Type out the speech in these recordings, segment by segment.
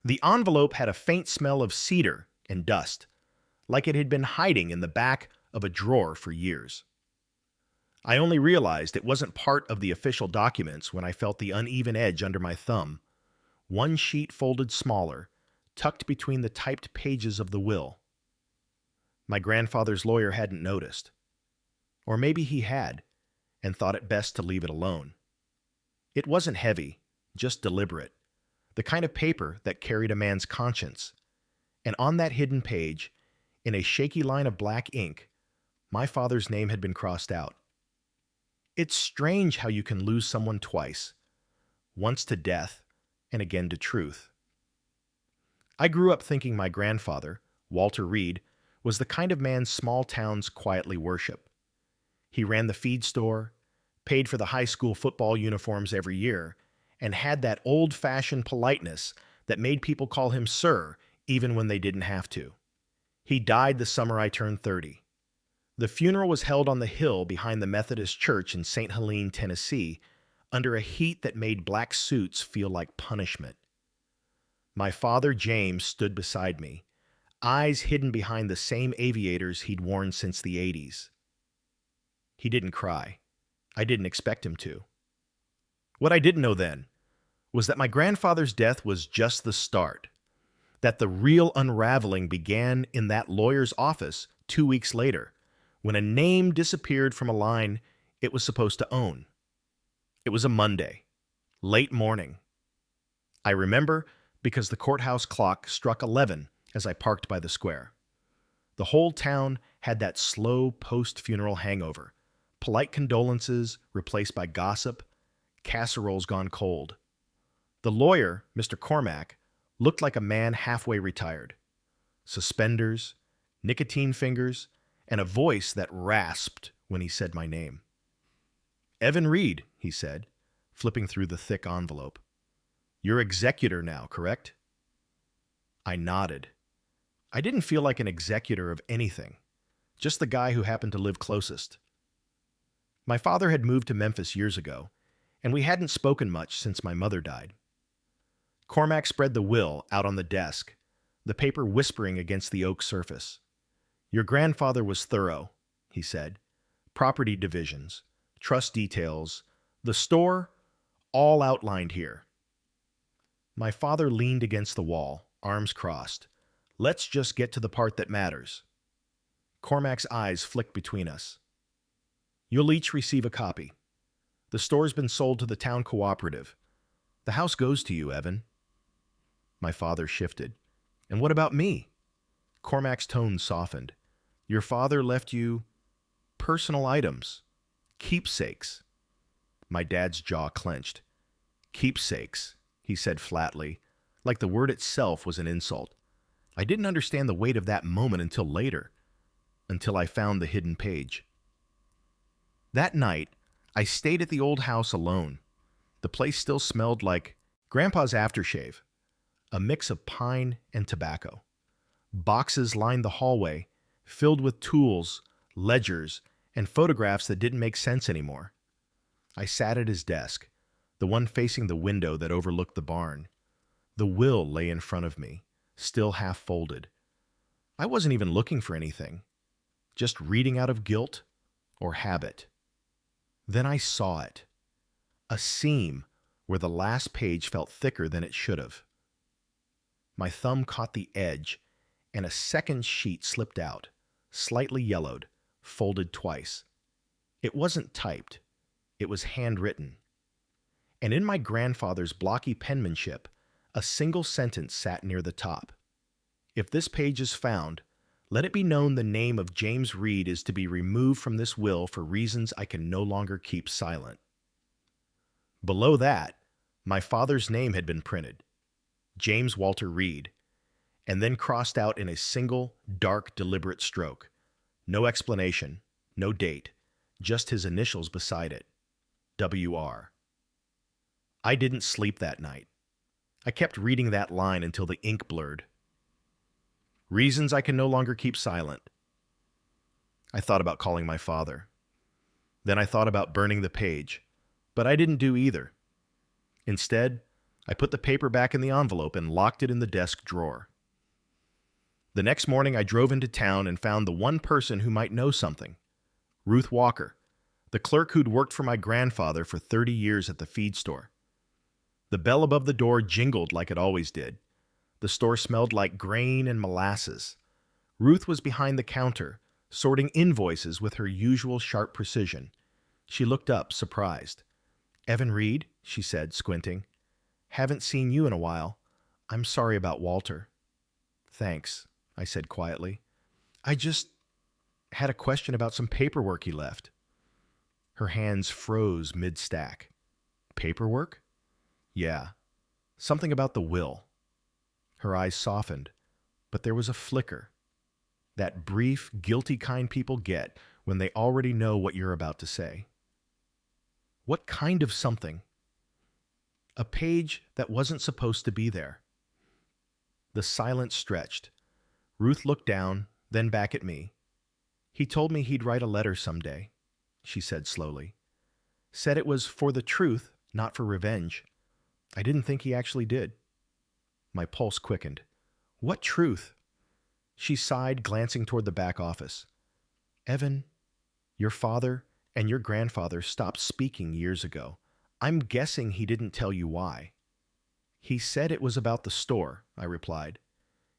The envelope had a faint smell of cedar and dust, like it had been hiding in the back of a drawer for years. I only realized it wasn't part of the official documents when I felt the uneven edge under my thumb, one sheet folded smaller, tucked between the typed pages of the will. My grandfather's lawyer hadn't noticed. Or maybe he had, and thought it best to leave it alone. It wasn't heavy, just deliberate, the kind of paper that carried a man's conscience. And on that hidden page, in a shaky line of black ink, my father's name had been crossed out. It's strange how you can lose someone twice, once to death and again to truth. I grew up thinking my grandfather, Walter Reed, was the kind of man small towns quietly worship. He ran the feed store, paid for the high school football uniforms every year, and had that old-fashioned politeness that made people call him sir even when they didn't have to. He died the summer I turned 30. The funeral was held on the hill behind the Methodist Church in St. Helene, Tennessee, under a heat that made black suits feel like punishment. My father, James, stood beside me, eyes hidden behind the same aviators he'd worn since the 80s. He didn't cry. I didn't expect him to. What I didn't know then was that my grandfather's death was just the start, that the real unraveling began in that lawyer's office 2 weeks later, when a name disappeared from a line it was supposed to own. It was a Monday, late morning. I remember because the courthouse clock struck 11 as I parked by the square. The whole town had that slow post-funeral hangover, polite condolences replaced by gossip, casseroles gone cold. The lawyer, Mr. Cormack, looked like a man halfway retired. Suspenders, nicotine fingers, and a voice that rasped when he said my name. "Evan Reed," he said, flipping through the thick envelope. "You're executor now, correct?" I nodded. I didn't feel like an executor of anything, just the guy who happened to live closest. My father had moved to Memphis years ago, and we hadn't spoken much since my mother died. Cormac spread the will out on the desk, the paper whispering against the oak surface. "Your grandfather was thorough," he said. "Property divisions, trust details, the store, all outlined here." My father leaned against the wall, arms crossed. "Let's just get to the part that matters." Cormac's eyes flicked between us. "You'll each receive a copy. The store's been sold to the town cooperative. The house goes to you, Evan." My father shifted. "And what about me?" Cormac's tone softened. "Your father left you personal items, keepsakes." My dad's jaw clenched. "Keepsakes," he said flatly, like the word itself was an insult. I didn't understand the weight of that moment until later, until I found the hidden page. That night, I stayed at the old house alone. The place still smelled like Grandpa's aftershave, a mix of pine and tobacco. Boxes lined the hallway, filled with tools, ledgers, and photographs that didn't make sense anymore. I sat at his desk, the one facing the window that overlooked the barn. The will lay in front of me, still half folded. I wasn't even looking for anything, just reading out of guilt or habit. Then I saw it, a seam where the last page felt thicker than it should have. My thumb caught the edge, and a second sheet slipped out, slightly yellowed, folded twice. It wasn't typed. It was handwritten. And in my grandfather's blocky penmanship, a single sentence sat near the top. "If this page is found, let it be known the name of James Reed is to be removed from this will for reasons I can no longer keep silent." Below that, my father's name had been printed, James Walter Reed, and then crossed out in a single, dark, deliberate stroke. No explanation, no date, just his initials beside it, W.R. I didn't sleep that night. I kept reading that line until the ink blurred. Reasons I can no longer keep silent. I thought about calling my father. Then I thought about burning the page, but I didn't do either. Instead, I put the paper back in the envelope and locked it in the desk drawer. The next morning, I drove into town and found the one person who might know something. Ruth Walker, the clerk who'd worked for my grandfather for 30 years at the feed store. The bell above the door jingled like it always did. The store smelled like grain and molasses. Ruth was behind the counter, sorting invoices with her usual sharp precision. She looked up, surprised. "Evan Reed," she said, squinting. "Haven't seen you in a while. I'm sorry about Walter." "Thanks," I said quietly. "I just had a question about some paperwork he left." Her hands froze mid-stack. "Paperwork?" "Yeah. Something about the will." Her eyes softened, but there was a flicker. That brief, guilty kind people get when they already know what you're about to say. "What kind of something?" "A page that wasn't supposed to be there." The silence stretched. Ruth looked down, then back at me. "He told me he'd write a letter someday," she said slowly. "Said it was for the truth, not for revenge. I didn't think he actually did." My pulse quickened. "What truth?" She sighed, glancing toward the back office. "Evan, your father and your grandfather stopped speaking years ago. I'm guessing he didn't tell you why." "He said it was about the store," I replied.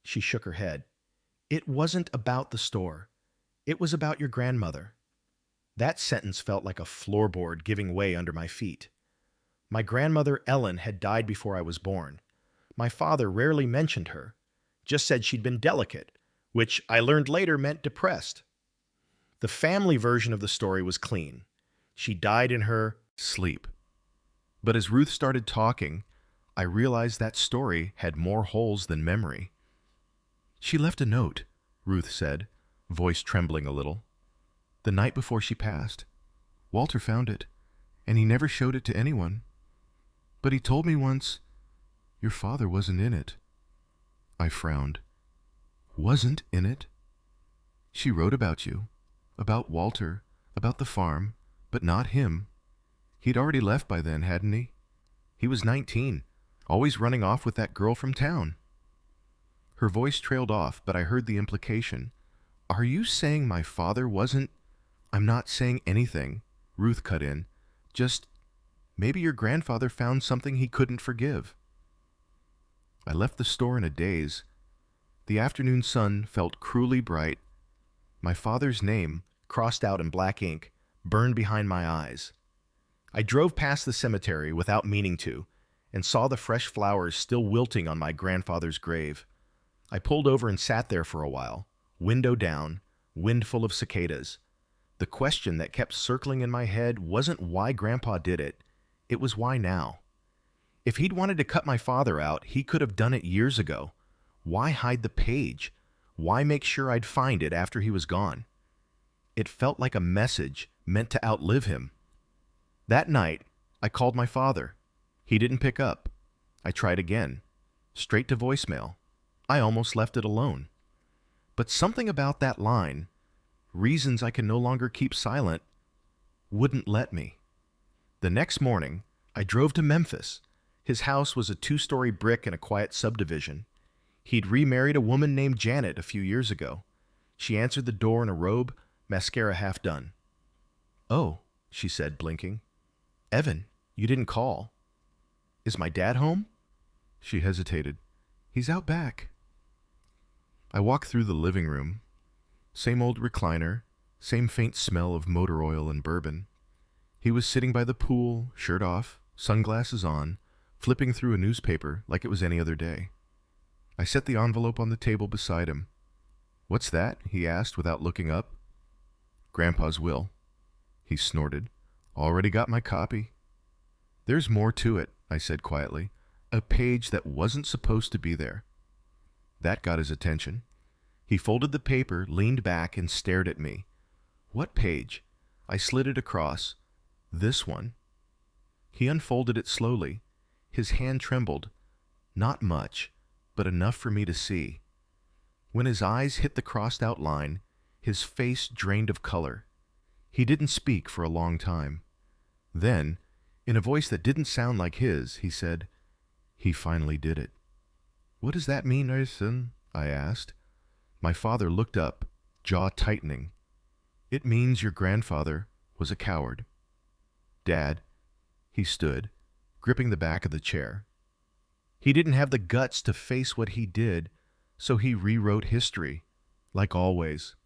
She shook her head. "It wasn't about the store. It was about your grandmother." That sentence felt like a floorboard giving way under my feet. My grandmother Ellen had died before I was born. My father rarely mentioned her, just said she'd been delicate, which I learned later meant depressed. The family version of the story was clean. She died in her sleep. But as Ruth started talking, I realized that story had more holes than memory. "She left a note," Ruth said, voice trembling a little. "The night before she passed. Walter found it, and he never showed it to anyone. But he told me once, 'Your father wasn't in it.'" I frowned. "Wasn't in it?" "She wrote about you, about Walter, about the farm, but not him. He'd already left by then, hadn't he? He was 19, always running off with that girl from town." Her voice trailed off, but I heard the implication. "Are you saying my father wasn't—" "I'm not saying anything," Ruth cut in. "Just maybe your grandfather found something he couldn't forgive." I left the store in a daze. The afternoon sun felt cruelly bright. My father's name, crossed out in black ink, burned behind my eyes. I drove past the cemetery without meaning to, and saw the fresh flowers still wilting on my grandfather's grave. I pulled over and sat there for a while, window down, wind full of cicadas. The question that kept circling in my head wasn't why Grandpa did it, it was why now. If he'd wanted to cut my father out, he could have done it years ago. Why hide the page? Why make sure I'd find it after he was gone? It felt like a message meant to outlive him. That night, I called my father. He didn't pick up. I tried again. Straight to voicemail. I almost left it alone. But something about that line, "Reasons I can no longer keep silent," wouldn't let me. The next morning, I drove to Memphis. His house was a 2-story brick in a quiet subdivision. He'd remarried a woman named Janet a few years ago. She answered the door in a robe, mascara half done. "Oh," she said, blinking. "Evan, you didn't call. Is my dad home?" She hesitated. "He's out back." I walked through the living room. Same old recliner, same faint smell of motor oil and bourbon. He was sitting by the pool, shirt off, sunglasses on, flipping through a newspaper like it was any other day. I set the envelope on the table beside him. "What's that?" he asked without looking up. "Grandpa's will." He snorted. "Already got my copy." "There's more to it," I said quietly. "A page that wasn't supposed to be there." That got his attention. He folded the paper, leaned back, and stared at me. "What page?" I slid it across. "This one." He unfolded it slowly. His hand trembled. Not much, but enough for me to see. When his eyes hit the crossed out line, his face drained of color. He didn't speak for a long time. Then, in a voice that didn't sound like his, he said, He finally did it. What does that mean, Erson? I asked. My father looked up, jaw tightening. It means your grandfather was a coward. Dad, he stood, gripping the back of the chair. He didn't have the guts to face what he did, so he rewrote history, like always.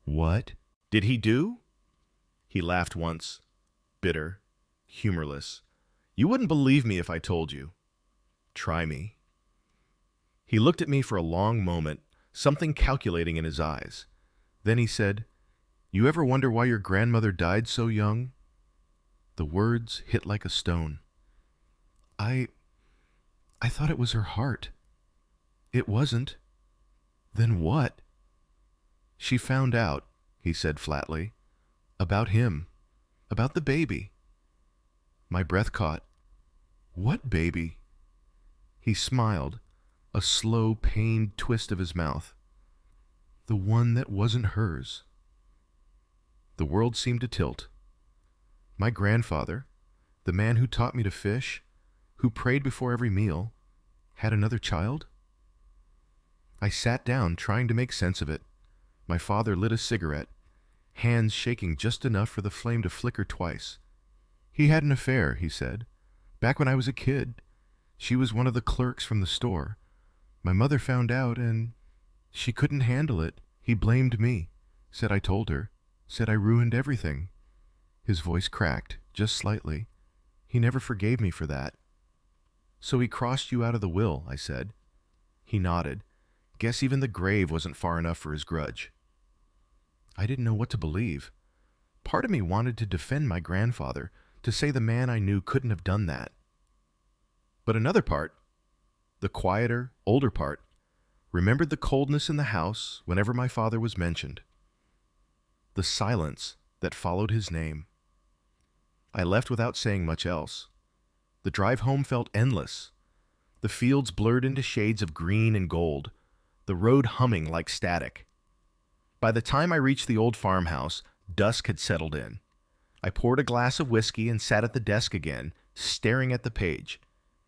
What did he do? He laughed once, bitter, humorless. You wouldn't believe me if I told you. Try me. He looked at me for a long moment, something calculating in his eyes. Then he said, You ever wonder why your grandmother died so young? The words hit like a stone. I thought it was her heart. It wasn't. Then what? She found out, he said flatly, about him, about the baby. My breath caught. What baby? He smiled, a slow, pained twist of his mouth. The one that wasn't hers. The world seemed to tilt. My grandfather, the man who taught me to fish, who prayed before every meal, had another child? I sat down, trying to make sense of it. My father lit a cigarette, hands shaking just enough for the flame to flicker twice. He had an affair, he said, back when I was a kid. She was one of the clerks from the store. My mother found out, and she couldn't handle it. He blamed me, said I told her, said I ruined everything. His voice cracked, just slightly. He never forgave me for that. So he crossed you out of the will, I said. He nodded. Guess even the grave wasn't far enough for his grudge. I didn't know what to believe. Part of me wanted to defend my grandfather, to say the man I knew couldn't have done that. But another part, the quieter, older part, remembered the coldness in the house whenever my father was mentioned. The silence that followed his name. I left without saying much else. The drive home felt endless. The fields blurred into shades of green and gold, the road humming like static. By the time I reached the old farmhouse, dusk had settled in. I poured a glass of whiskey and sat at the desk again, staring at the page.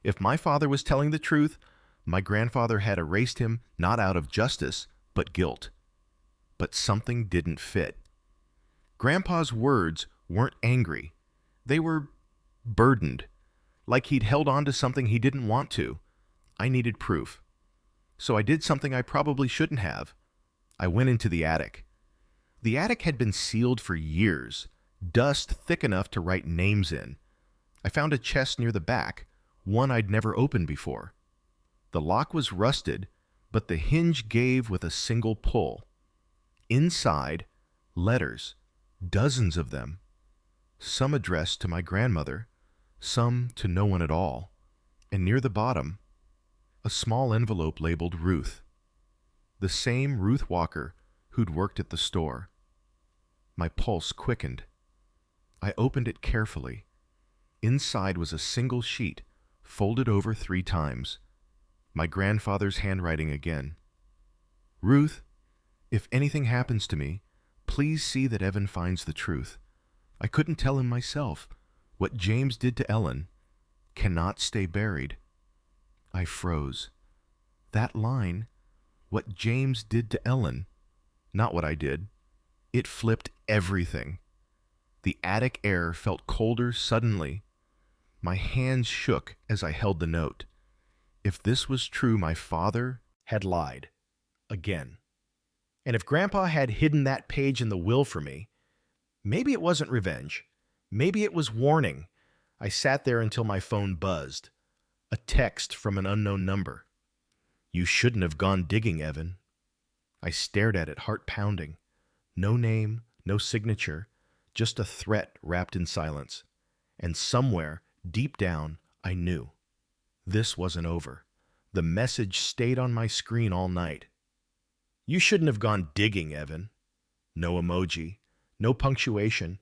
If my father was telling the truth, my grandfather had erased him not out of justice, but guilt. But something didn't fit. Grandpa's words weren't angry. They were burdened, like he'd held on to something he didn't want to. I needed proof. So I did something I probably shouldn't have. I went into the attic. The attic had been sealed for years, dust thick enough to write names in. I found a chest near the back, one I'd never opened before. The lock was rusted, but the hinge gave with a single pull. Inside, letters, dozens of them. Some addressed to my grandmother, some to no one at all, and near the bottom, a small envelope labeled Ruth. The same Ruth Walker who'd worked at the store. My pulse quickened. I opened it carefully. Inside was a single sheet, folded over 3 times. My grandfather's handwriting again. Ruth, if anything happens to me, please see that Evan finds the truth. I couldn't tell him myself. What James did to Ellen cannot stay buried. I froze. That line, what James did to Ellen, not what I did. It flipped everything. The attic air felt colder suddenly. My hands shook as I held the note. If this was true, my father had lied. Again. And if Grandpa had hidden that page in the will for me, maybe it wasn't revenge. Maybe it was warning. I sat there until my phone buzzed. A text from an unknown number. You shouldn't have gone digging, Evan. I stared at it, heart pounding. No name, no signature, just a threat wrapped in silence. And somewhere, deep down, I knew. This wasn't over. The message stayed on my screen all night. You shouldn't have gone digging, Evan. No emoji, no punctuation,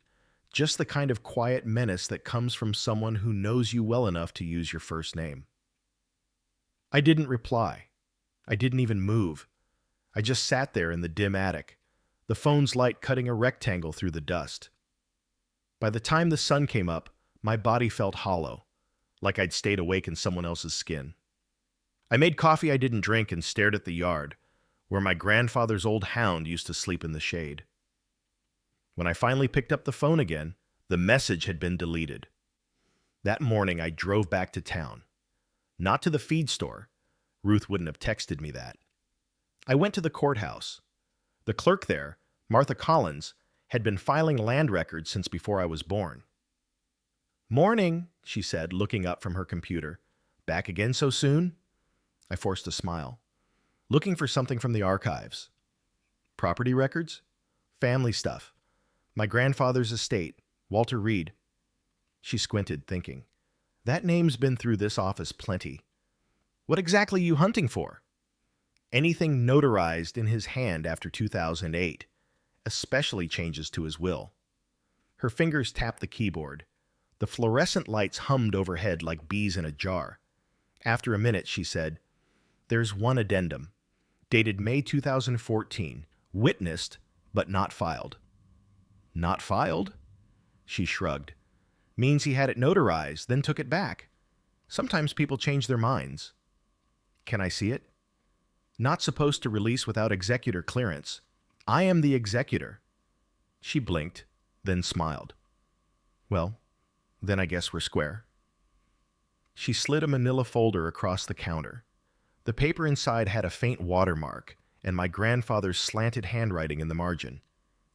just the kind of quiet menace that comes from someone who knows you well enough to use your first name. I didn't reply. I didn't even move. I just sat there in the dim attic, the phone's light cutting a rectangle through the dust. By the time the sun came up, my body felt hollow, like I'd stayed awake in someone else's skin. I made coffee I didn't drink and stared at the yard, where my grandfather's old hound used to sleep in the shade. When I finally picked up the phone again, the message had been deleted. That morning, I drove back to town. Not to the feed store. Ruth wouldn't have texted me that. I went to the courthouse. The clerk there, Martha Collins, had been filing land records since before I was born. "Morning," she said, looking up from her computer. "Back again so soon?" I forced a smile. "Looking for something from the archives." "Property records?" "Family stuff. My grandfather's estate, Walter Reed." She squinted, thinking. "That name's been through this office plenty. What exactly you hunting for?" "Anything notarized in his hand after 2008, especially changes to his will." Her fingers tapped the keyboard. The fluorescent lights hummed overhead like bees in a jar. After a minute, she said, "There's one addendum, dated May 2014, witnessed but not filed." "Not filed?" She shrugged. "Means he had it notarized, then took it back. Sometimes people change their minds." "Can I see it?" "Not supposed to release without executor clearance. I am the executor." She blinked, then smiled. "Well, then I guess we're square." She slid a manila folder across the counter. The paper inside had a faint watermark and my grandfather's slanted handwriting in the margin.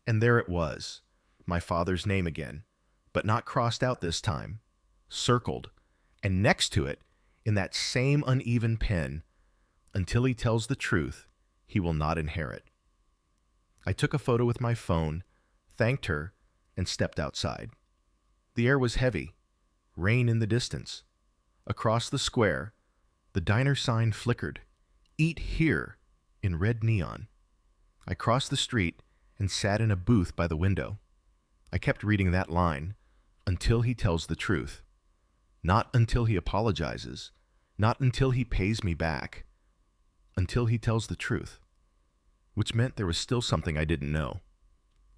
And there it was, my father's name again, but not crossed out this time, circled, and next to it, in that same uneven pen, "Until he tells the truth, he will not inherit." I took a photo with my phone, thanked her, and stepped outside. The air was heavy, rain in the distance. Across the square, the diner sign flickered, "Eat here," in red neon. I crossed the street and sat in a booth by the window. I kept reading that line, "Until he tells the truth." Not until he apologizes, not until he pays me back. Until he tells the truth. Which meant there was still something I didn't know.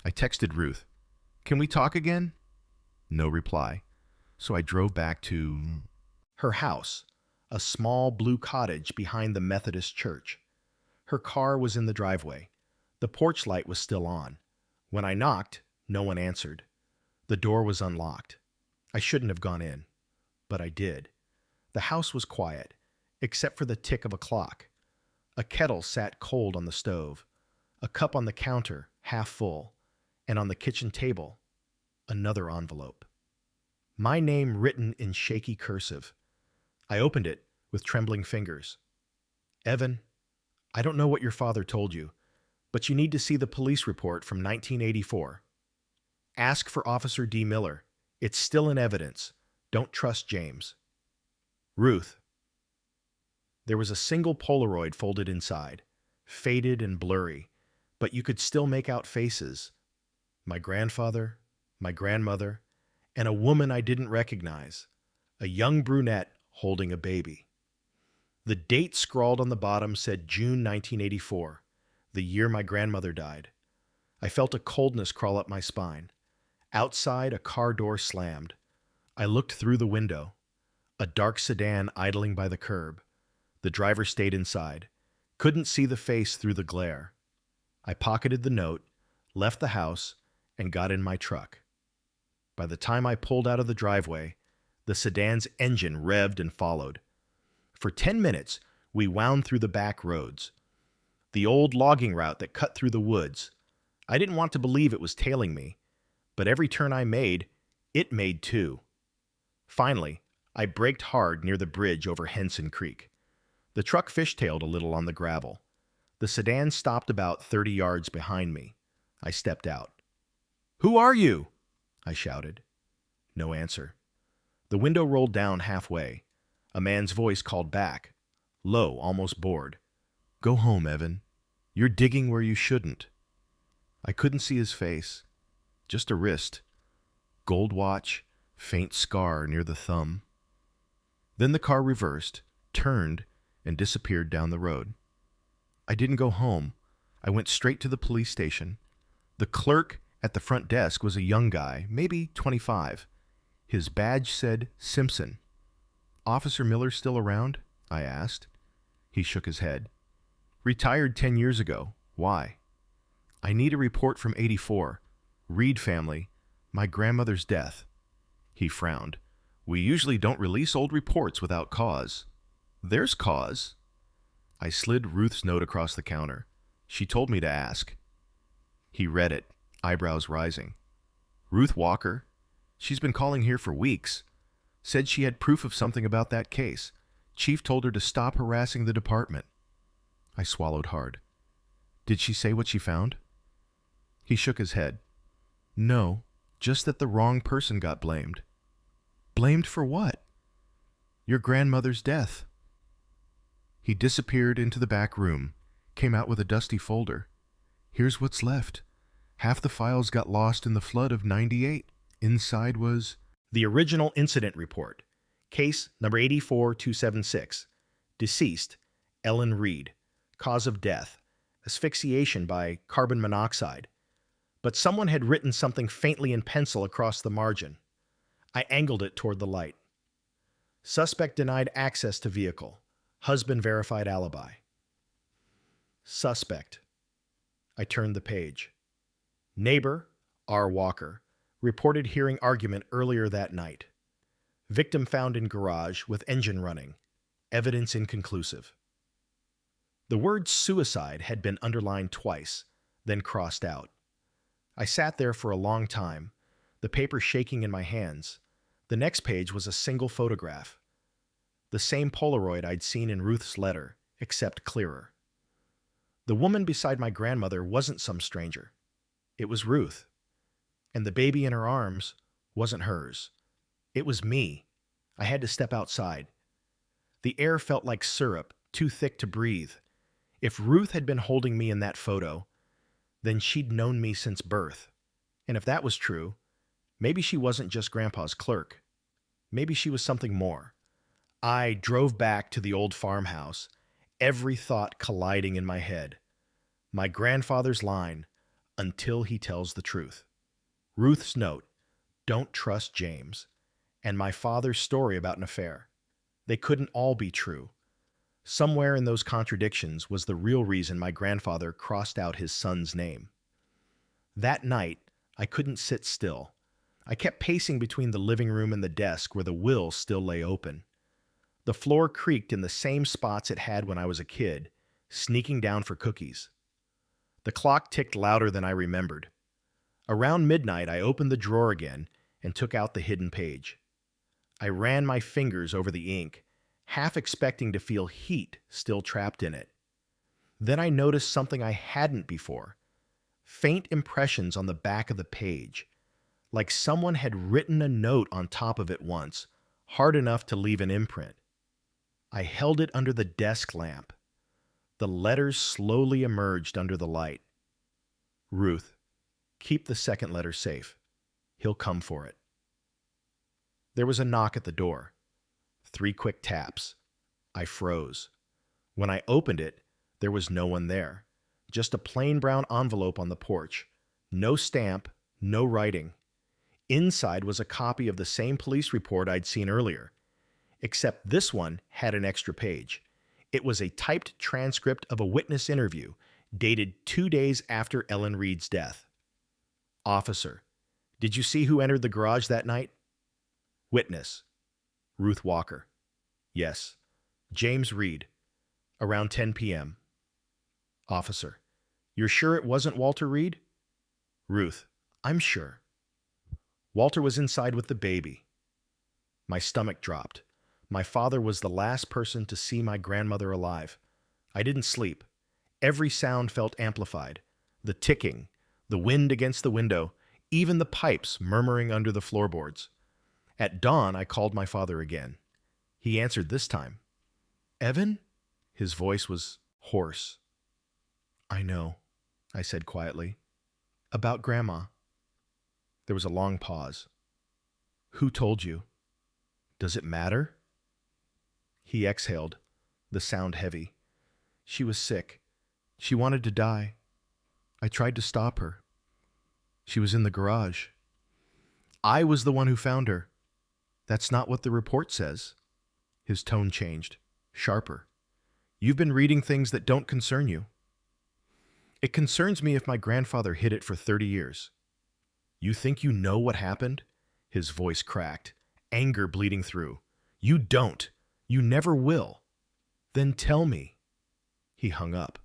I texted Ruth, "Can we talk again?" No reply. So I drove back to her house, a small blue cottage behind the Methodist church. Her car was in the driveway. The porch light was still on. When I knocked, no one answered. The door was unlocked. I shouldn't have gone in, but I did. The house was quiet, except for the tick of a clock. A kettle sat cold on the stove, a cup on the counter, half full, and on the kitchen table, another envelope. My name written in shaky cursive. I opened it with trembling fingers. "Evan, I don't know what your father told you, but you need to see the police report from 1984. Ask for Officer D. Miller. It's still in evidence. Don't trust James. Ruth." There was a single Polaroid folded inside, faded and blurry, but you could still make out faces. My grandfather, my grandmother, and a woman I didn't recognize, a young brunette holding a baby. The date scrawled on the bottom said June 1984, the year my grandmother died. I felt a coldness crawl up my spine. Outside, a car door slammed. I looked through the window. A dark sedan idling by the curb. The driver stayed inside. Couldn't see the face through the glare. I pocketed the note, left the house, and got in my truck. By the time I pulled out of the driveway, the sedan's engine revved and followed. For 10 minutes, we wound through the back roads. The old logging route that cut through the woods. I didn't want to believe it was tailing me, but every turn I made, it made too. Finally, I braked hard near the bridge over Henson Creek. The truck fishtailed a little on the gravel. The sedan stopped about 30 yards behind me. I stepped out. "Who are you?" I shouted. No answer. The window rolled down halfway. A man's voice called back, low, almost bored. "Go home, Evan. You're digging where you shouldn't." I couldn't see his face. Just a wrist. Gold watch, faint scar near the thumb. Then the car reversed, turned, and disappeared down the road. I didn't go home. I went straight to the police station. The clerk at the front desk was a young guy, maybe 25. His badge said Simpson. Officer Miller still around? I asked. He shook his head. Retired 10 years ago. Why? I need a report from 84. Reed family. My grandmother's death. He frowned. We usually don't release old reports without cause. There's cause. I slid Ruth's note across the counter. She told me to ask. He read it, eyebrows rising. Ruth Walker. She's been calling here for weeks. Said she had proof of something about that case. Chief told her to stop harassing the department. I swallowed hard. Did she say what she found? He shook his head. No, just that the wrong person got blamed. Blamed for what? Your grandmother's death. He disappeared into the back room, came out with a dusty folder. Here's what's left. Half the files got lost in the flood of '98. Inside was the original incident report. Case number 84276. Deceased, Ellen Reed. Cause of death, asphyxiation by carbon monoxide. But someone had written something faintly in pencil across the margin. I angled it toward the light. Suspect denied access to vehicle. Husband verified alibi. Suspect. I turned the page. Neighbor, R. Walker, reported hearing argument earlier that night. Victim found in garage with engine running. Evidence inconclusive. The word suicide had been underlined twice, then crossed out. I sat there for a long time, the paper shaking in my hands. The next page was a single photograph. The same Polaroid I'd seen in Ruth's letter, except clearer. The woman beside my grandmother wasn't some stranger. It was Ruth. And the baby in her arms wasn't hers. It was me. I had to step outside. The air felt like syrup, too thick to breathe. If Ruth had been holding me in that photo, then she'd known me since birth. And if that was true, maybe she wasn't just Grandpa's clerk. Maybe she was something more. I drove back to the old farmhouse, every thought colliding in my head. My grandfather's line, until he tells the truth. Ruth's note, don't trust James. And my father's story about an affair. They couldn't all be true. Somewhere in those contradictions was the real reason my grandfather crossed out his son's name. That night, I couldn't sit still. I kept pacing between the living room and the desk where the will still lay open. The floor creaked in the same spots it had when I was a kid, sneaking down for cookies. The clock ticked louder than I remembered. Around midnight, I opened the drawer again and took out the hidden page. I ran my fingers over the ink, half expecting to feel heat still trapped in it. Then I noticed something I hadn't before. Faint impressions on the back of the page, like someone had written a note on top of it once, hard enough to leave an imprint. I held it under the desk lamp. The letters slowly emerged under the light. Ruth, keep the second letter safe. He'll come for it. There was a knock at the door. 3 quick taps. I froze. When I opened it, there was no one there. Just a plain brown envelope on the porch. No stamp, no writing. Inside was a copy of the same police report I'd seen earlier, except this one had an extra page. It was a typed transcript of a witness interview dated 2 days after Ellen Reed's death. Officer, did you see who entered the garage that night? Witness, Ruth Walker. Yes. James Reed. Around 10 p.m. Officer, you're sure it wasn't Walter Reed? Ruth, I'm sure. Walter was inside with the baby. My stomach dropped. My father was the last person to see my grandmother alive. I didn't sleep. Every sound felt amplified. The ticking, the wind against the window, even the pipes murmuring under the floorboards. At dawn, I called my father again. He answered this time. Evan? His voice was hoarse. I know, I said quietly. About Grandma. There was a long pause. Who told you? Does it matter? He exhaled, the sound heavy. She was sick. She wanted to die. I tried to stop her. She was in the garage. I was the one who found her. That's not what the report says. His tone changed, sharper. You've been reading things that don't concern you. It concerns me if my grandfather hid it for 30 years. You think you know what happened? His voice cracked, anger bleeding through. You don't. You never will. Then tell me. He hung up.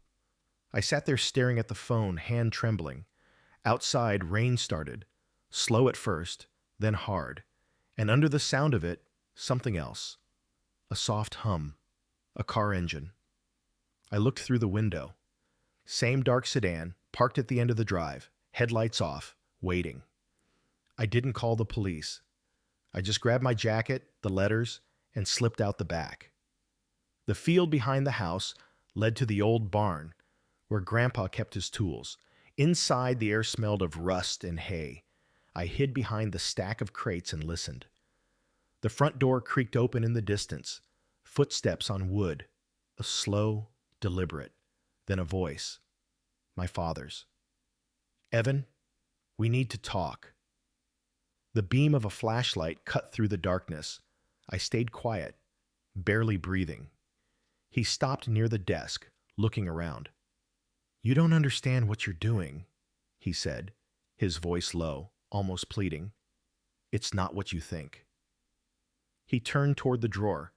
I sat there staring at the phone, hand trembling. Outside, rain started, slow at first, then hard, and under the sound of it, something else. A soft hum. A car engine. I looked through the window. Same dark sedan, parked at the end of the drive, headlights off, waiting. I didn't call the police. I just grabbed my jacket, the letters, and slipped out the back. The field behind the house led to the old barn, where Grandpa kept his tools. Inside, the air smelled of rust and hay. I hid behind the stack of crates and listened. The front door creaked open in the distance, footsteps on wood, a slow, deliberate, then a voice. My father's. Evan, we need to talk. The beam of a flashlight cut through the darkness. I stayed quiet, barely breathing. He stopped near the desk, looking around. You don't understand what you're doing, he said, his voice low, almost pleading. It's not what you think. He turned toward the drawer,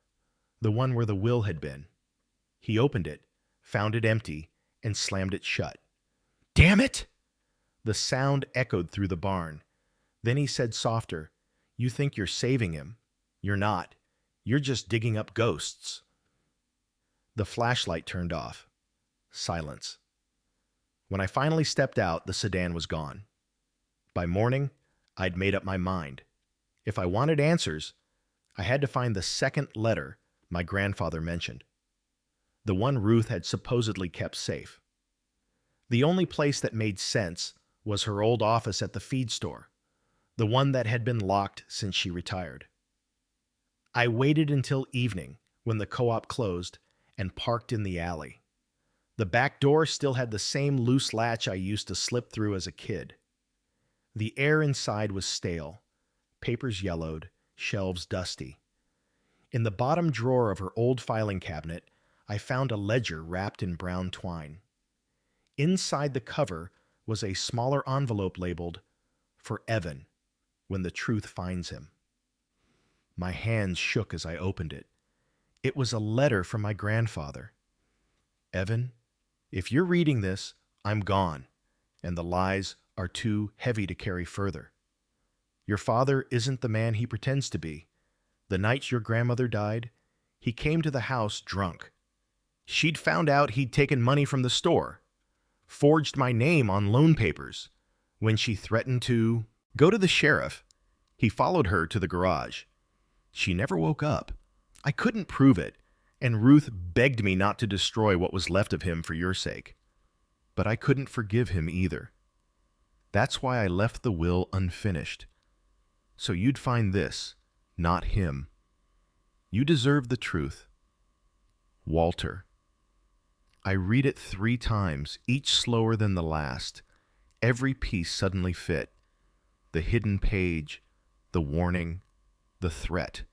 the one where the will had been. He opened it, found it empty, and slammed it shut. Damn it! The sound echoed through the barn. Then he said softer, You think you're saving him. You're not. You're just digging up ghosts. The flashlight turned off. Silence. When I finally stepped out, the sedan was gone. By morning, I'd made up my mind. If I wanted answers, I had to find the second letter my grandfather mentioned, the one Ruth had supposedly kept safe. The only place that made sense was her old office at the feed store, the one that had been locked since she retired. I waited until evening, when the co-op closed, and parked in the alley. The back door still had the same loose latch I used to slip through as a kid. The air inside was stale, papers yellowed, shelves dusty. In the bottom drawer of her old filing cabinet, I found a ledger wrapped in brown twine. Inside the cover was a smaller envelope labeled, For Evan, when the truth finds him. My hands shook as I opened it. It was a letter from my grandfather. Evan, if you're reading this, I'm gone, and the lies are too heavy to carry further. Your father isn't the man he pretends to be. The night your grandmother died, he came to the house drunk. She'd found out he'd taken money from the store, forged my name on loan papers. When she threatened to go to the sheriff, he followed her to the garage. She never woke up. I couldn't prove it, and Ruth begged me not to destroy what was left of him for your sake. But I couldn't forgive him either. That's why I left the will unfinished. So you'd find this, not him. You deserve the truth. Walter. I read it 3 times, each slower than the last. Every piece suddenly fit. The hidden page, the warning, the threat.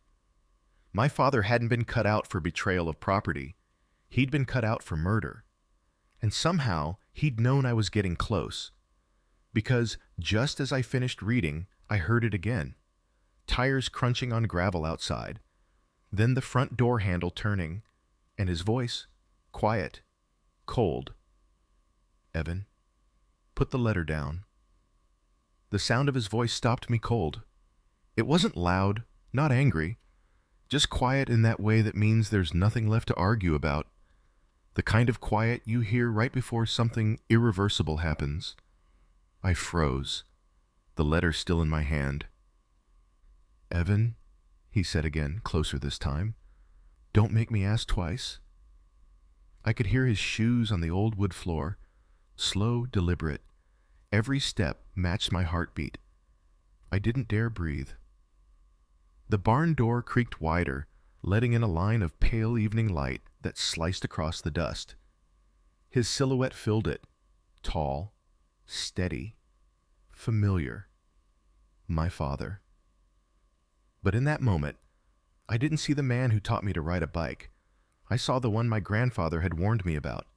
My father hadn't been cut out for betrayal of property. He'd been cut out for murder. And somehow, he'd known I was getting close. Because just as I finished reading, I heard it again. Tires crunching on gravel outside. Then the front door handle turning, and his voice, quiet, cold. Evan, put the letter down. The sound of his voice stopped me cold. It wasn't loud, not angry, just quiet in that way that means there's nothing left to argue about. The kind of quiet you hear right before something irreversible happens. I froze, the letter still in my hand. Evan, he said again, closer this time, don't make me ask twice. I could hear his shoes on the old wood floor, slow, deliberate. Every step matched my heartbeat. I didn't dare breathe. The barn door creaked wider, letting in a line of pale evening light that sliced across the dust. His silhouette filled it, tall, steady, familiar. My father. But in that moment, I didn't see the man who taught me to ride a bike. I saw the one my grandfather had warned me about.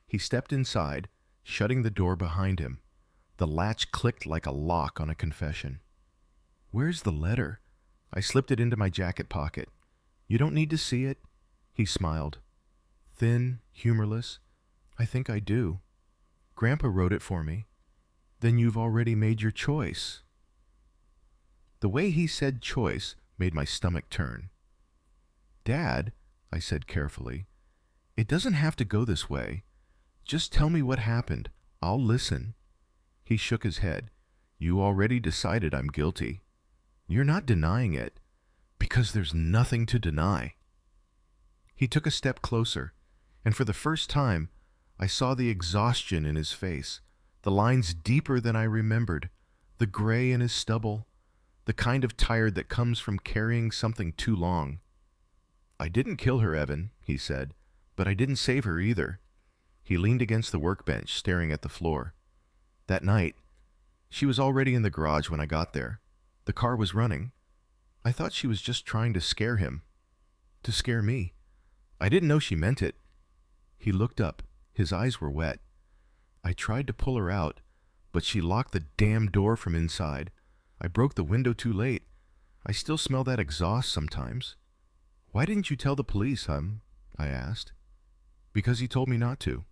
He stepped inside, shutting the door behind him. The latch clicked like a lock on a confession. "Where's the letter?" I slipped it into my jacket pocket. "You don't need to see it." He smiled. Thin, humorless. "I think I do. Grandpa wrote it for me." "Then you've already made your choice." The way he said choice made my stomach turn. "Dad," I said carefully, "it doesn't have to go this way. Just tell me what happened. I'll listen." He shook his head. "You already decided I'm guilty. You're not denying it, because there's nothing to deny." He took a step closer, and for the first time, I saw the exhaustion in his face, the lines deeper than I remembered, the gray in his stubble, the kind of tired that comes from carrying something too long. "I didn't kill her, Evan," he said, "but I didn't save her either." He leaned against the workbench, staring at the floor. "That night, she was already in the garage when I got there. The car was running. I thought she was just trying to scare him. To scare me. I didn't know she meant it." He looked up. His eyes were wet. "I tried to pull her out, but she locked the damn door from inside. I broke the window too late. I still smell that exhaust sometimes." "Why didn't you tell the police, hon?" I asked. "Because he told me not to."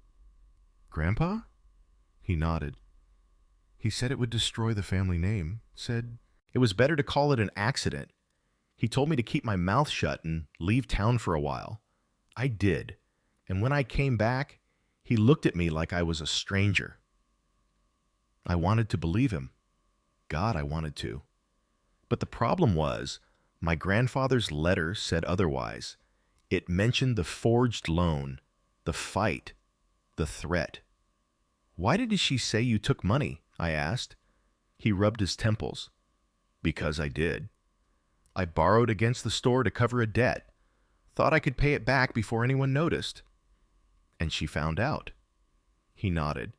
"Grandpa?" He nodded. "He said it would destroy the family name. Said it was better to call it an accident. He told me to keep my mouth shut and leave town for a while. I did. And when I came back, he looked at me like I was a stranger. I wanted to believe him. God, I wanted to. But the problem was, my grandfather's letter said otherwise. It mentioned the forged loan, the fight, the threat. "Why did she say you took money?" I asked. He rubbed his temples. "Because I did. I borrowed against the store to cover a debt. Thought I could pay it back before anyone noticed." "And she found out." He nodded.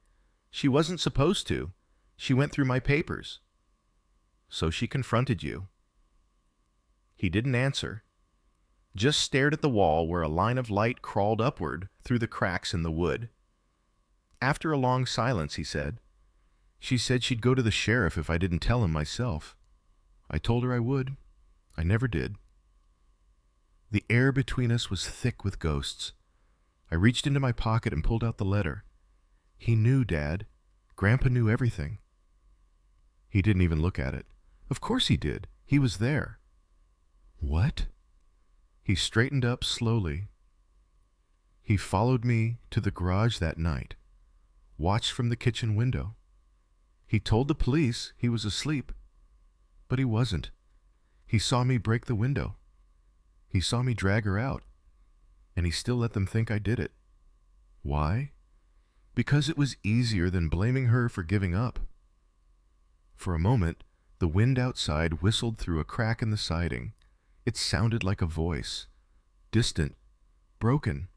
"She wasn't supposed to. She went through my papers." "So she confronted you." He didn't answer, just stared at the wall where a line of light crawled upward through the cracks in the wood. After a long silence, he said, "She said she'd go to the sheriff if I didn't tell him myself. I told her I would. I never did." The air between us was thick with ghosts. I reached into my pocket and pulled out the letter. "He knew, Dad. Grandpa knew everything." He didn't even look at it. "Of course he did. He was there." "What?" He straightened up slowly. "He followed me to the garage that night, watched from the kitchen window. He told the police he was asleep, but he wasn't. He saw me break the window. He saw me drag her out, and he still let them think I did it. Why? Because it was easier than blaming her for giving up." For a moment, the wind outside whistled through a crack in the siding. It sounded like a voice, distant, broken.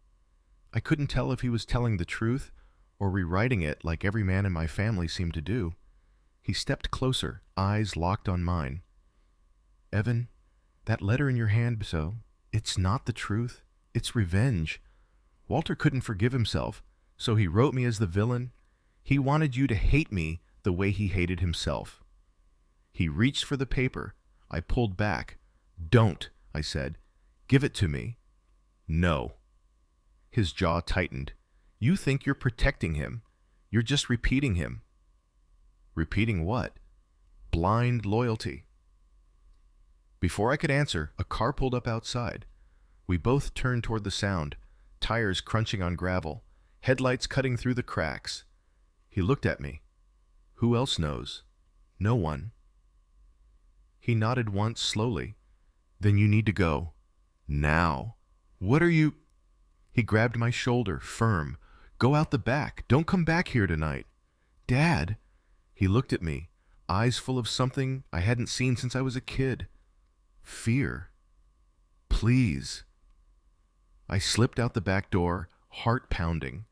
I couldn't tell if he was telling the truth or rewriting it like every man in my family seemed to do. He stepped closer, eyes locked on mine. "Evan, that letter in your hand, it's not the truth. It's revenge. Walter couldn't forgive himself, so he wrote me as the villain. He wanted you to hate me the way he hated himself." He reached for the paper. I pulled back. "Don't," I said. "Give it to me." "No." His jaw tightened. "You think you're protecting him. You're just repeating him." "Repeating what?" "Blind loyalty." Before I could answer, a car pulled up outside. We both turned toward the sound, tires crunching on gravel, headlights cutting through the cracks. He looked at me. "Who else knows?" "No one." He nodded once slowly. "Then you need to go. Now." "What are you—" He grabbed my shoulder, firm. "Go out the back. Don't come back here tonight." "Dad." He looked at me, eyes full of something I hadn't seen since I was a kid. Fear. "Please." I slipped out the back door, heart pounding.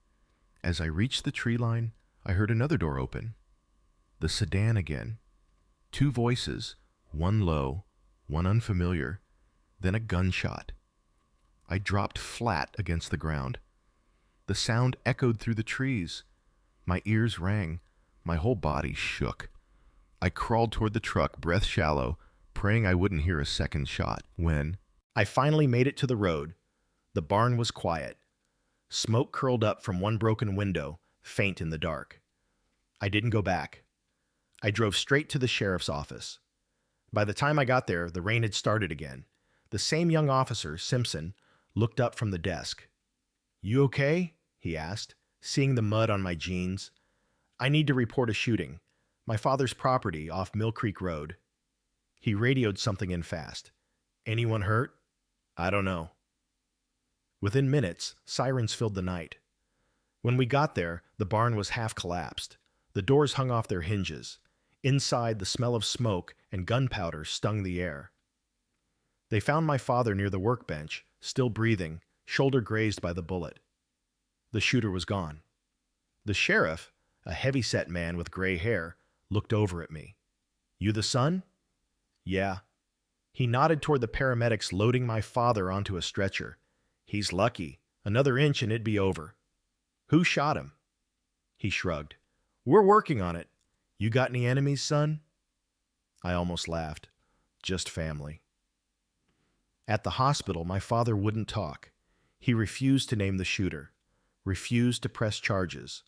As I reached the tree line, I heard another door open. The sedan again. Two voices, one low, one unfamiliar. Then a gunshot. I dropped flat against the ground. The sound echoed through the trees. My ears rang. My whole body shook. I crawled toward the truck, breath shallow, praying I wouldn't hear a second shot. When I finally made it to the road, the barn was quiet. Smoke curled up from one broken window, faint in the dark. I didn't go back. I drove straight to the sheriff's office. By the time I got there, the rain had started again. The same young officer, Simpson, looked up from the desk. "You okay?" he asked, seeing the mud on my jeans. "I need to report a shooting. My father's property off Mill Creek Road." He radioed something in fast. "Anyone hurt?" "I don't know." Within minutes, sirens filled the night. When we got there, the barn was half collapsed. The doors hung off their hinges. Inside, the smell of smoke and gunpowder stung the air. They found my father near the workbench, still breathing, shoulder grazed by the bullet. The shooter was gone. The sheriff, a heavy-set man with gray hair, looked over at me. "You the son?" "Yeah." He nodded toward the paramedics loading my father onto a stretcher. "He's lucky. Another inch and it'd be over." "Who shot him?" He shrugged. "We're working on it. You got any enemies, son?" I almost laughed. "Just family." At the hospital, my father wouldn't talk. He refused to name the shooter, refused to press charges.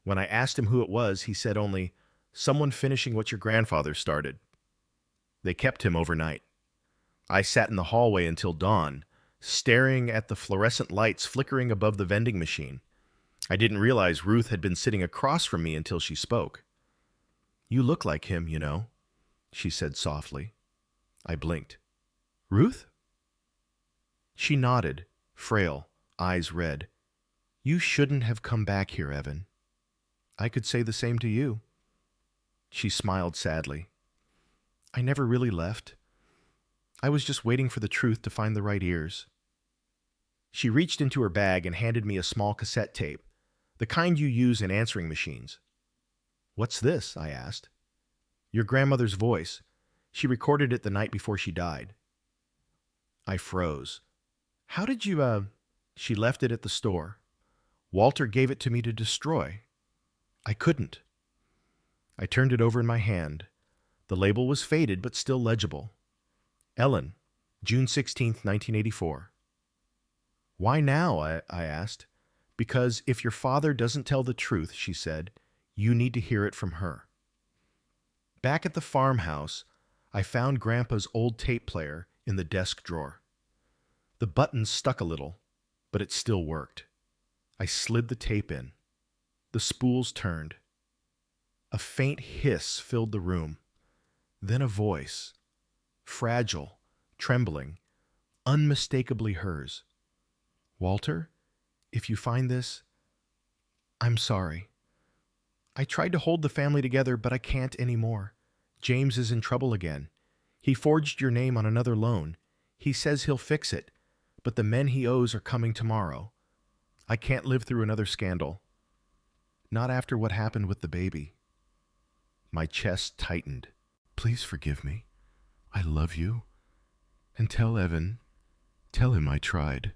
When I asked him who it was, he said only, "Someone finishing what your grandfather started." They kept him overnight. I sat in the hallway until dawn, staring at the fluorescent lights flickering above the vending machine. I didn't realize Ruth had been sitting across from me until she spoke. "You look like him, you know," she said softly. I blinked. "Ruth?" She nodded, frail, eyes red. "You shouldn't have come back here, Evan." "I could say the same to you." She smiled sadly. "I never really left. I was just waiting for the truth to find the right ears." She reached into her bag and handed me a small cassette tape, the kind you use in answering machines. "What's this?" I asked. "Your grandmother's voice. She recorded it the night before she died." I froze. "How did you, She left it at the store. Walter gave it to me to destroy. I couldn't." I turned it over in my hand. The label was faded but still legible. "Ellen, June 16th, 1984. "Why now?" I asked. "Because if your father doesn't tell the truth," she said, "you need to hear it from her." Back at the farmhouse, I found Grandpa's old tape player in the desk drawer. The buttons stuck a little, but it still worked. I slid the tape in. The spools turned. A faint hiss filled the room. Then a voice, fragile, trembling, unmistakably hers. "Walter, if you find this, I'm sorry. I tried to hold the family together, but I can't anymore. James is in trouble again. He forged your name on another loan. He says he'll fix it, but the men he owes are coming tomorrow. I can't live through another scandal. Not after what happened with the baby." My chest tightened. "Please forgive me. I love you. And tell Evan, tell him I tried."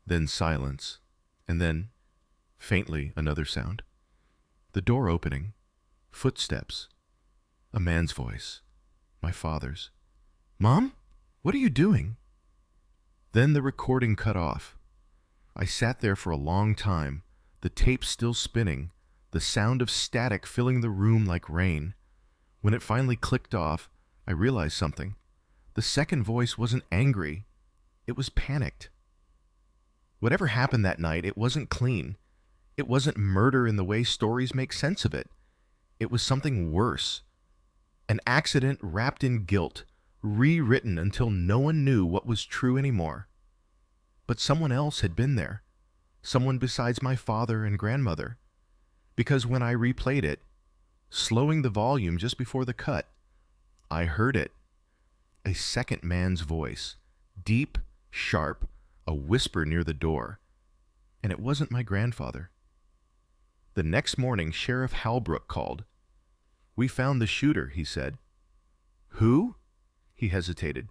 Then silence, and then, faintly, another sound. The door opening, footsteps, a man's voice, my father's. "Mom, what are you doing?" Then the recording cut off. I sat there for a long time, the tape still spinning, the sound of static filling the room like rain. When it finally clicked off, I realized something. The second voice wasn't angry. It was panicked. Whatever happened that night, it wasn't clean. It wasn't murder in the way stories make sense of it. It was something worse. An accident wrapped in guilt, rewritten until no one knew what was true anymore. But someone else had been there. Someone besides my father and grandmother. Because when I replayed it, slowing the volume just before the cut, I heard it. A second man's voice, deep, sharp, a whisper near the door. And it wasn't my grandfather. The next morning, Sheriff Halbrook called. "We found the shooter," he said. "Who?" He hesitated.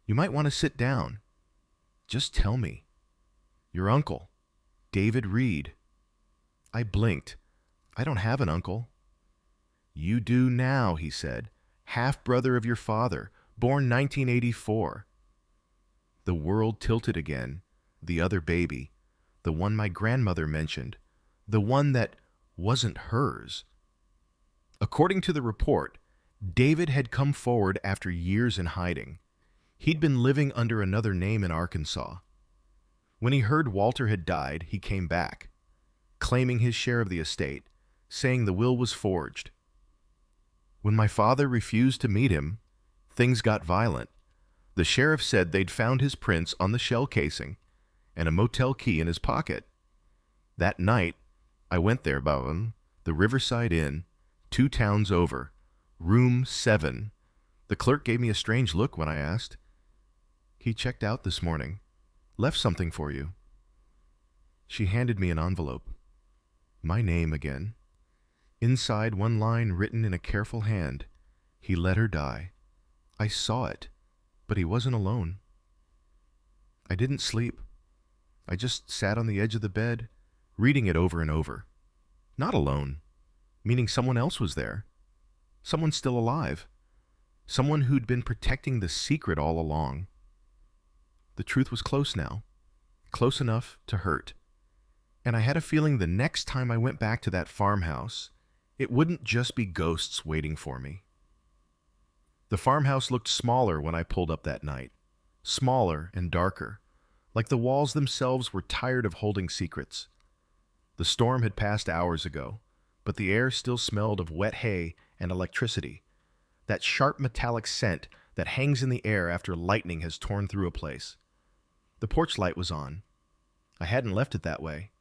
You might want to sit down. Just tell me. Your uncle, David Reed. I blinked. I don't have an uncle. You do now, he said. Half-brother of your father, born 1984. The world tilted again. The other baby. The one my grandmother mentioned. The one that wasn't hers. According to the report, David had come forward after years in hiding. He'd been living under another name in Arkansas. When he heard Walter had died, he came back, claiming his share of the estate, saying the will was forged. When my father refused to meet him, things got violent. The sheriff said they'd found his prints on the shell casing and a motel key in his pocket. That night, I went there, Bowen, the Riverside Inn, 2 towns over, room 7. The clerk gave me a strange look when I asked. He checked out this morning. Left something for you. She handed me an envelope. My name again. Inside, one line written in a careful hand. He let her die. I saw it, but he wasn't alone. I didn't sleep. I just sat on the edge of the bed, reading it over and over. Not alone, meaning someone else was there. Someone still alive. Someone who'd been protecting the secret all along. The truth was close now, close enough to hurt. And I had a feeling the next time I went back to that farmhouse, it wouldn't just be ghosts waiting for me. The farmhouse looked smaller when I pulled up that night, smaller and darker, like the walls themselves were tired of holding secrets. The storm had passed hours ago, but the air still smelled of wet hay and electricity, that sharp metallic scent that hangs in the air after lightning has torn through a place. The porch light was on. I hadn't left it that way.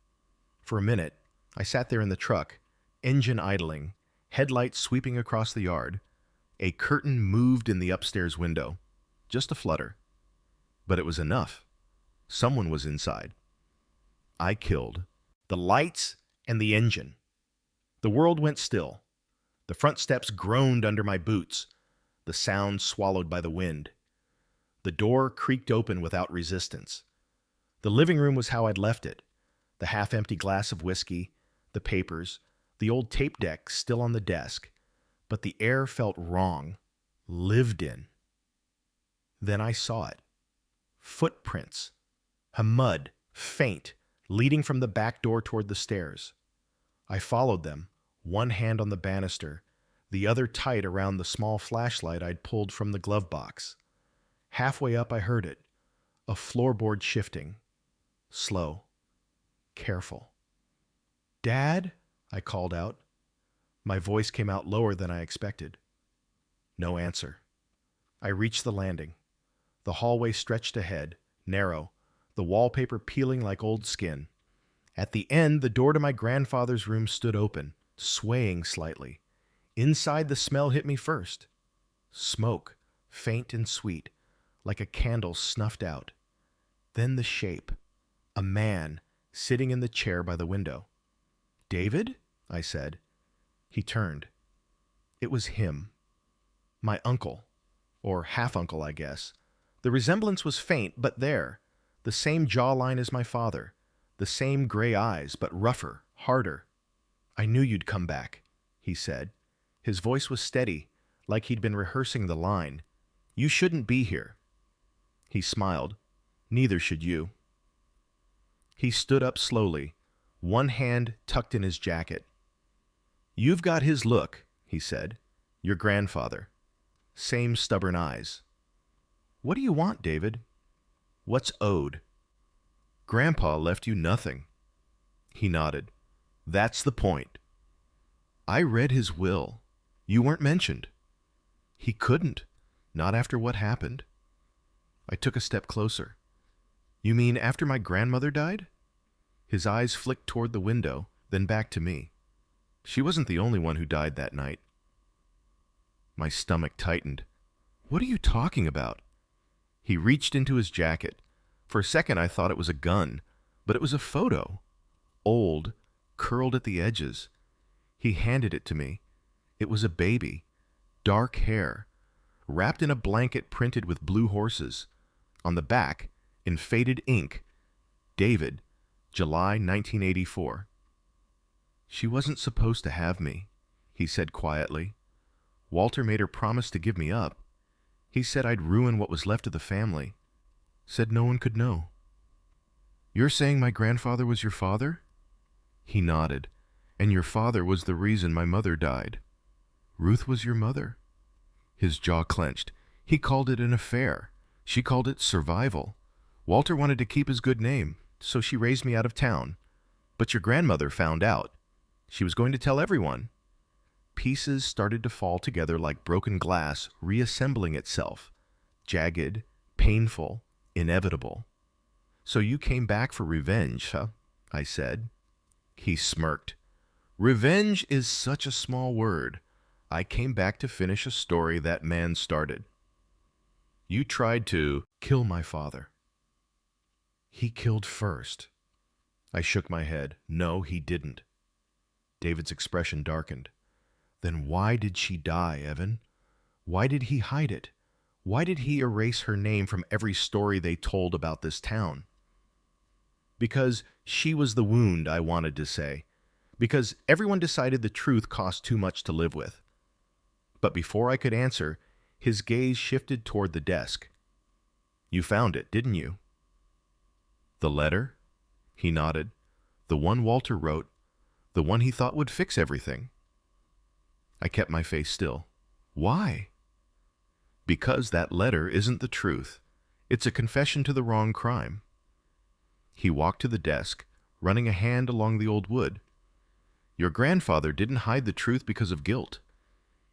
For a minute, I sat there in the truck, engine idling, headlights sweeping across the yard. A curtain moved in the upstairs window, just a flutter. But it was enough. Someone was inside. I killed. The lights and the engine. The world went still. The front steps groaned under my boots, the sound swallowed by the wind. The door creaked open without resistance. The living room was how I'd left it. The half-empty glass of whiskey, the papers, the old tape deck still on the desk. But the air felt wrong, lived in. Then I saw it. Footprints. Hamud, faint, leading from the back door toward the stairs. I followed them, one hand on the banister, the other tight around the small flashlight I'd pulled from the glove box. Halfway up I heard it, a floorboard shifting. Slow. Careful. "Dad?" I called out. My voice came out lower than I expected. No answer. I reached the landing. The hallway stretched ahead, narrow, the wallpaper peeling like old skin. At the end, the door to my grandfather's room stood open, swaying slightly. Inside, the smell hit me first. Smoke, faint and sweet, like a candle snuffed out. Then the shape. A man, sitting in the chair by the window. "David?" I said. He turned. It was him. My uncle. Or half-uncle, I guess. The resemblance was faint, but there. The same jawline as my father. The same gray eyes, but rougher, harder. "I knew you'd come back," he said. His voice was steady, like he'd been rehearsing the line. "You shouldn't be here." He smiled. "Neither should you." He stood up slowly, one hand tucked in his jacket. "You've got his look," he said. "Your grandfather. Same stubborn eyes." "What do you want, David?" "What's owed?" "Grandpa left you nothing." He nodded. "That's the point." "I read his will. You weren't mentioned." "He couldn't. Not after what happened." I took a step closer. "You mean after my grandmother died?" His eyes flicked toward the window, then back to me. "She wasn't the only one who died that night." My stomach tightened. "What are you talking about?" He reached into his jacket. For a second I thought it was a gun, but it was a photo. Old, curled at the edges. He handed it to me. It was a baby. Dark hair. Wrapped in a blanket printed with blue horses. On the back, in faded ink, David, July 1984. "She wasn't supposed to have me," he said quietly. "Walter made her promise to give me up. He said I'd ruin what was left of the family. Said no one could know." "You're saying my grandfather was your father?" He nodded. "And your father was the reason my mother died." "Ruth was your mother?" His jaw clenched. "He called it an affair. She called it survival. Walter wanted to keep his good name, so she raised me out of town. But your grandmother found out. She was going to tell everyone." Pieces started to fall together like broken glass, reassembling itself. Jagged, painful, inevitable. "So you came back for revenge, huh?" I said. He smirked. "Revenge is such a small word. I came back to finish a story that man started." "You tried to kill my father." "He killed first." I shook my head. "No, he didn't." David's expression darkened. "Then why did she die, Evan? Why did he hide it? Why did he erase her name from every story they told about this town?" "Because she was the wound," I wanted to say. "Because everyone decided the truth cost too much to live with." But before I could answer, his gaze shifted toward the desk. "You found it, didn't you?" "The letter?" He nodded. "The one Walter wrote, the one he thought would fix everything." I kept my face still. "Why?" "Because that letter isn't the truth. It's a confession to the wrong crime." He walked to the desk, running a hand along the old wood. "Your grandfather didn't hide the truth because of guilt.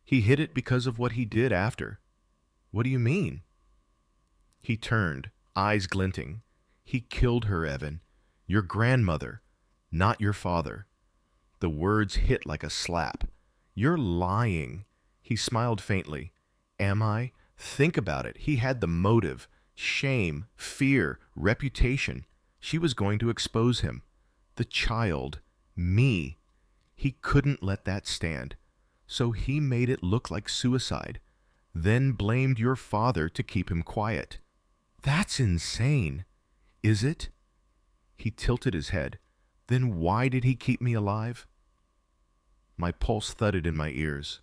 He hid it because of what he did after." "What do you mean?" He turned, eyes glinting. "He killed her, Evan. Your grandmother, not your father." The words hit like a slap. "You're lying." He smiled faintly. "Am I? Think about it. He had the motive, shame, fear, reputation. She was going to expose him. The child, me. He couldn't let that stand. So he made it look like suicide, then blamed your father to keep him quiet." "That's insane." "Is it?" He tilted his head. "Then why did he keep me alive?" My pulse thudded in my ears.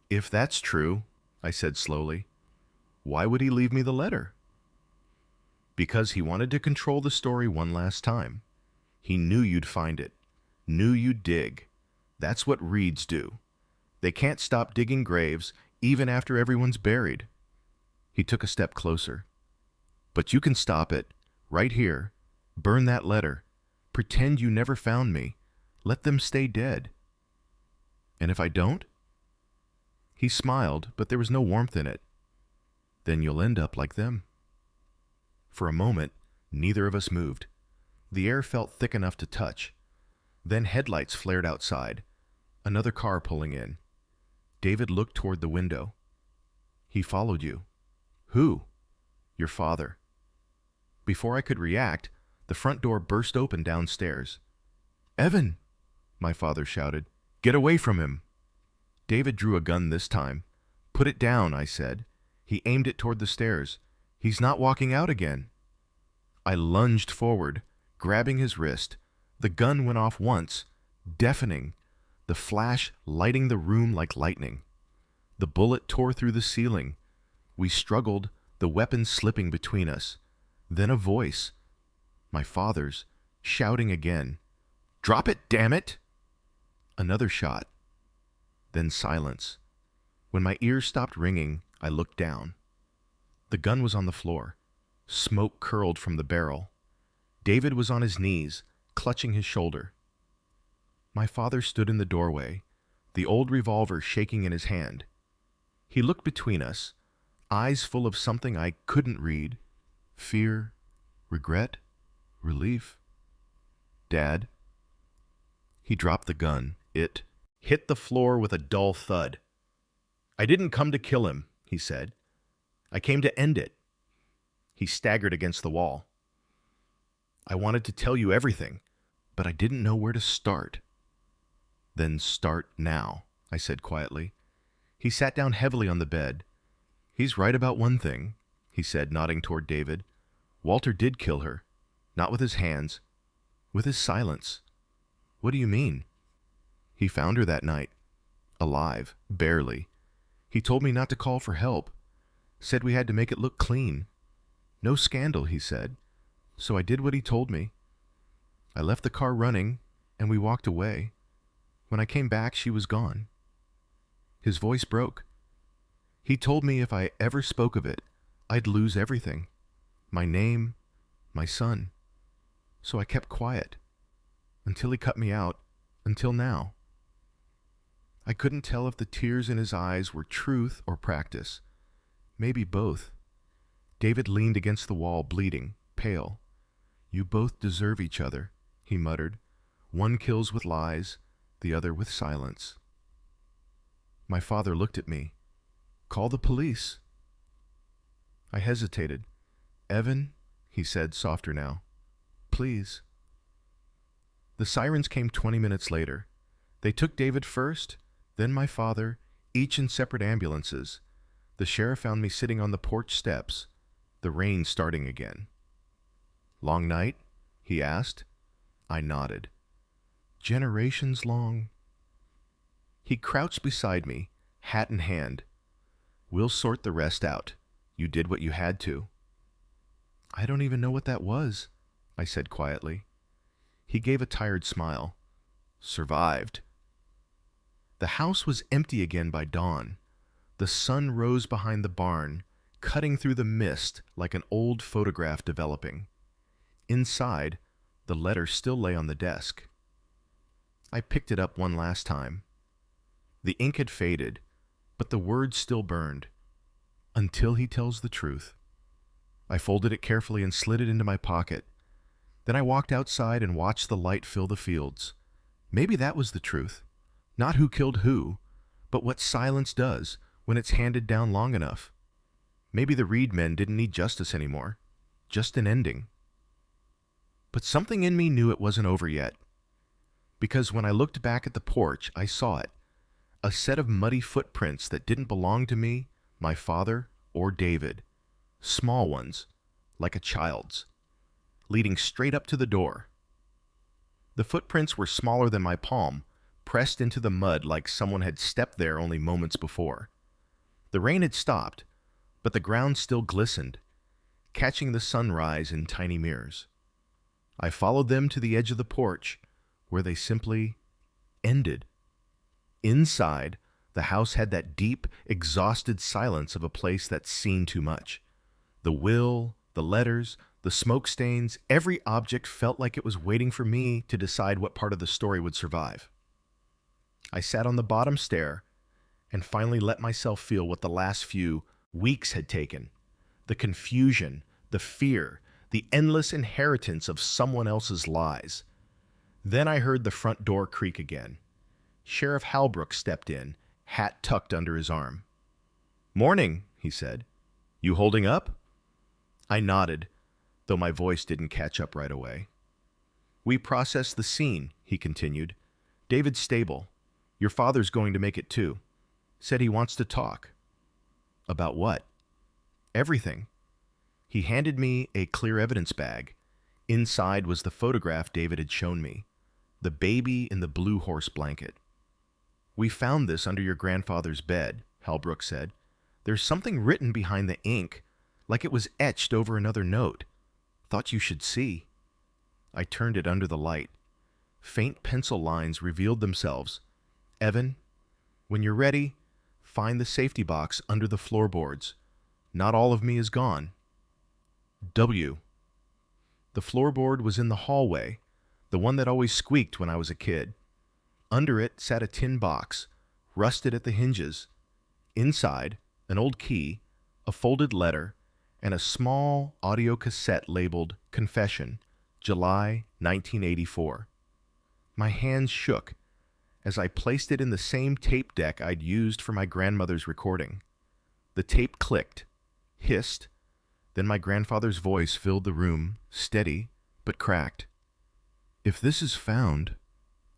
"If that's true," I said slowly, "why would he leave me the letter?" "Because he wanted to control the story one last time. He knew you'd find it, knew you'd dig. That's what Reeds do. They can't stop digging graves, even after everyone's buried." He took a step closer. "But you can stop it, right here. Burn that letter. Pretend you never found me. Let them stay dead." "And if I don't?" He smiled, but there was no warmth in it. "Then you'll end up like them." For a moment, neither of us moved. The air felt thick enough to touch. Then headlights flared outside. Another car pulling in. David looked toward the window. "He followed you." "Who?" "Your father." Before I could react, the front door burst open downstairs. "Evan!" my father shouted. "Get away from him!" David drew a gun this time. "Put it down," I said. He aimed it toward the stairs. "He's not walking out again." I lunged forward, grabbing his wrist. The gun went off once, deafening, the flash lighting the room like lightning. The bullet tore through the ceiling. We struggled, the weapon slipping between us. Then a voice, my father's, shouting again. "Drop it, damn it!" Another shot. Then silence. When my ears stopped ringing, I looked down. The gun was on the floor. Smoke curled from the barrel. David was on his knees, clutching his shoulder. My father stood in the doorway, the old revolver shaking in his hand. He looked between us, eyes full of something I couldn't read. Fear, regret, relief. "Dad." He dropped the gun. It hit the floor with a dull thud. "I didn't come to kill him," he said. "I came to end it." He staggered against the wall. "I wanted to tell you everything, but I didn't know where to start." "Then start now," I said quietly. He sat down heavily on the bed. "He's right about one thing. he said, nodding toward David. Walter did kill her. Not with his hands. With his silence. What do you mean? He found her that night. Alive. Barely. He told me not to call for help. Said we had to make it look clean. No scandal, he said. So I did what he told me. I left the car running, and we walked away. When I came back, she was gone. His voice broke. He told me if I ever spoke of it, I'd lose everything. My name, my son. So I kept quiet. Until he cut me out. Until now. I couldn't tell if the tears in his eyes were truth or practice. Maybe both. David leaned against the wall, bleeding, pale. You both deserve each other, he muttered. One kills with lies, the other with silence. My father looked at me. Call the police. I hesitated. Evan, he said, softer now. Please. The sirens came 20 minutes later. They took David first, then my father, each in separate ambulances. The sheriff found me sitting on the porch steps, the rain starting again. Long night? He asked. I nodded. Generations long. He crouched beside me, hat in hand. We'll sort the rest out. You did what you had to. I don't even know what that was, I said quietly. He gave a tired smile. Survived. The house was empty again by dawn. The sun rose behind the barn, cutting through the mist like an old photograph developing. Inside, the letter still lay on the desk. I picked it up one last time. The ink had faded, but the words still burned. Until he tells the truth. I folded it carefully and slid it into my pocket. Then I walked outside and watched the light fill the fields. Maybe that was the truth. Not who killed who, but what silence does when it's handed down long enough. Maybe the Reed men didn't need justice anymore. Just an ending. But something in me knew it wasn't over yet. Because when I looked back at the porch, I saw it. A set of muddy footprints that didn't belong to me, my father, or David. Small ones, like a child's, leading straight up to the door. The footprints were smaller than my palm, pressed into the mud like someone had stepped there only moments before. The rain had stopped, but the ground still glistened, catching the sunrise in tiny mirrors. I followed them to the edge of the porch, where they simply ended. Inside, the house had that deep, exhausted silence of a place that's seen too much. The will, the letters, the smoke stains, every object felt like it was waiting for me to decide what part of the story would survive. I sat on the bottom stair and finally let myself feel what the last few weeks had taken. The confusion, the fear, the endless inheritance of someone else's lies. Then I heard the front door creak again. Sheriff Halbrook stepped in, hat tucked under his arm. "Morning," he said. "You holding up?" I nodded, though my voice didn't catch up right away. "We processed the scene," he continued. "David's stable. Your father's going to make it too. Said he wants to talk." "About what?" "Everything." He handed me a clear evidence bag. Inside was the photograph David had shown me. The baby in the blue horse blanket. "We found this under your grandfather's bed," Halbrook said. "There's something written behind the ink, like it was etched over another note. Thought you should see." I turned it under the light. Faint pencil lines revealed themselves. "Evan, when you're ready, find the safety box under the floorboards. Not all of me is gone. W." The floorboard was in the hallway, the one that always squeaked when I was a kid. Under it sat a tin box, rusted at the hinges. Inside, an old key, a folded letter, and a small audio cassette labeled Confession, July 1984. My hands shook as I placed it in the same tape deck I'd used for my grandmother's recording. The tape clicked, hissed, then my grandfather's voice filled the room, steady but cracked. "If this is found,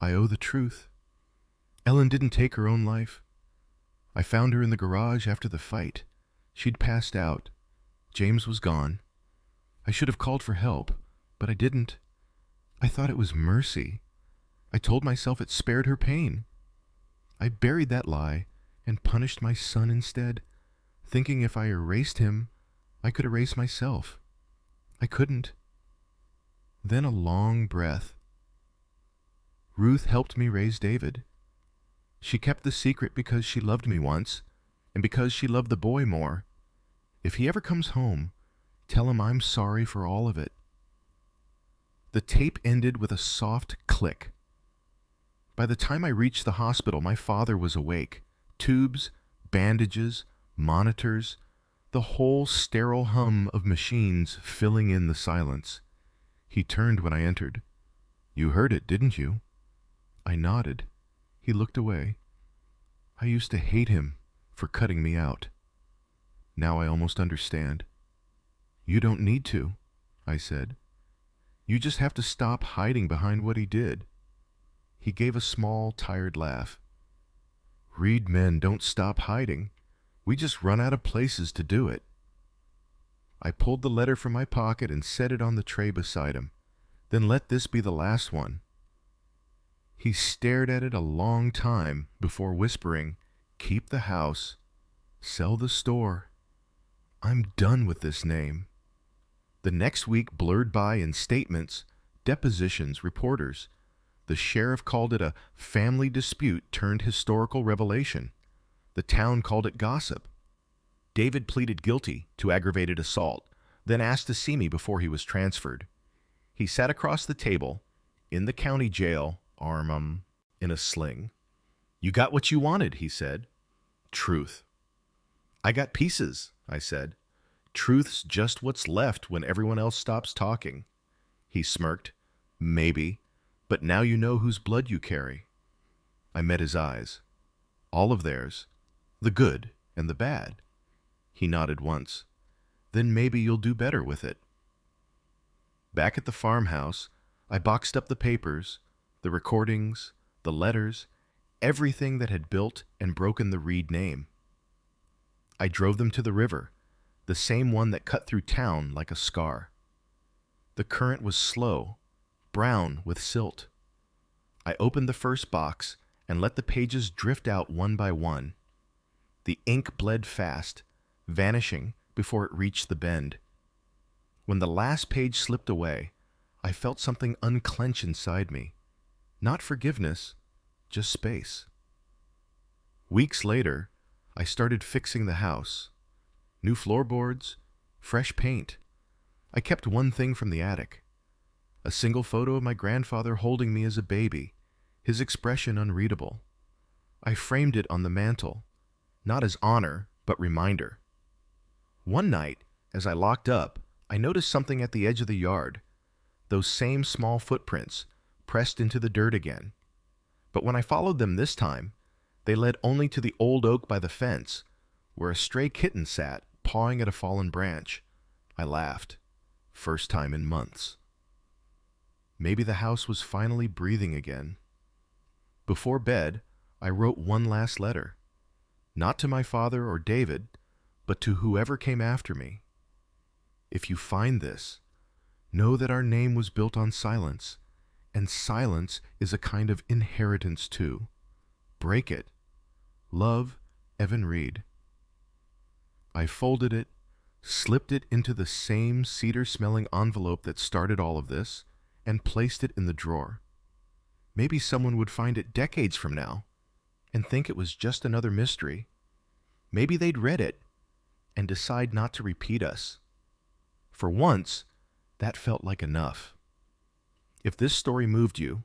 I owe the truth. Ellen didn't take her own life. I found her in the garage after the fight. She'd passed out, James was gone. I should have called for help, but I didn't. I thought it was mercy. I told myself it spared her pain. I buried that lie and punished my son instead, thinking if I erased him, I could erase myself. I couldn't. Then a long breath. Ruth helped me raise David. She kept the secret because she loved me once, and because she loved the boy more. If he ever comes home, tell him I'm sorry for all of it. The tape ended with a soft click. By the time I reached the hospital, my father was awake. Tubes, bandages, monitors, the whole sterile hum of machines filling in the silence. He turned when I entered. "You heard it, didn't you?" I nodded. He looked away. I used to hate him for cutting me out. Now I almost understand. "You don't need to," I said. "You just have to stop hiding behind what he did." He gave a small, tired laugh. "Reed men don't stop hiding. We just run out of places to do it." I pulled the letter from my pocket and set it on the tray beside him. "Then let this be the last one." He stared at it a long time before whispering, "Keep the house. Sell the store. I'm done with this name." The next week blurred by in statements, depositions, reporters. The sheriff called it a family dispute turned historical revelation. The town called it gossip. David pleaded guilty to aggravated assault, then asked to see me before he was transferred. He sat across the table, in the county jail, arm in a sling. "You got what you wanted," he said. "Truth." "I got pieces," I said. "Truth's just what's left when everyone else stops talking." He smirked. "Maybe, but now you know whose blood you carry." I met his eyes. "All of theirs. The good and the bad." He nodded once. "Then maybe you'll do better with it." Back at the farmhouse, I boxed up the papers, the recordings, the letters, everything that had built and broken the Reed name. I drove them to the river, the same one that cut through town like a scar. The current was slow, brown with silt. I opened the first box and let the pages drift out one by one. The ink bled fast, vanishing before it reached the bend. When the last page slipped away, I felt something unclench inside me. Not forgiveness, just space. Weeks later, I started fixing the house. New floorboards, fresh paint. I kept one thing from the attic. A single photo of my grandfather holding me as a baby, his expression unreadable. I framed it on the mantel, not as honor, but reminder. One night, as I locked up, I noticed something at the edge of the yard. Those same small footprints, pressed into the dirt again. But when I followed them this time, they led only to the old oak by the fence, where a stray kitten sat, pawing at a fallen branch. I laughed. First time in months. Maybe the house was finally breathing again. Before bed, I wrote one last letter. Not to my father or David, but to whoever came after me. If you find this, know that our name was built on silence, and silence is a kind of inheritance too. Break it. Love, Evan Reed. I folded it, slipped it into the same cedar-smelling envelope that started all of this, and placed it in the drawer. Maybe someone would find it decades from now and think it was just another mystery. Maybe they'd read it and decide not to repeat us. For once, that felt like enough. If this story moved you,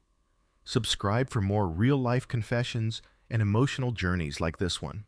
subscribe for more real-life confessions and emotional journeys like this one.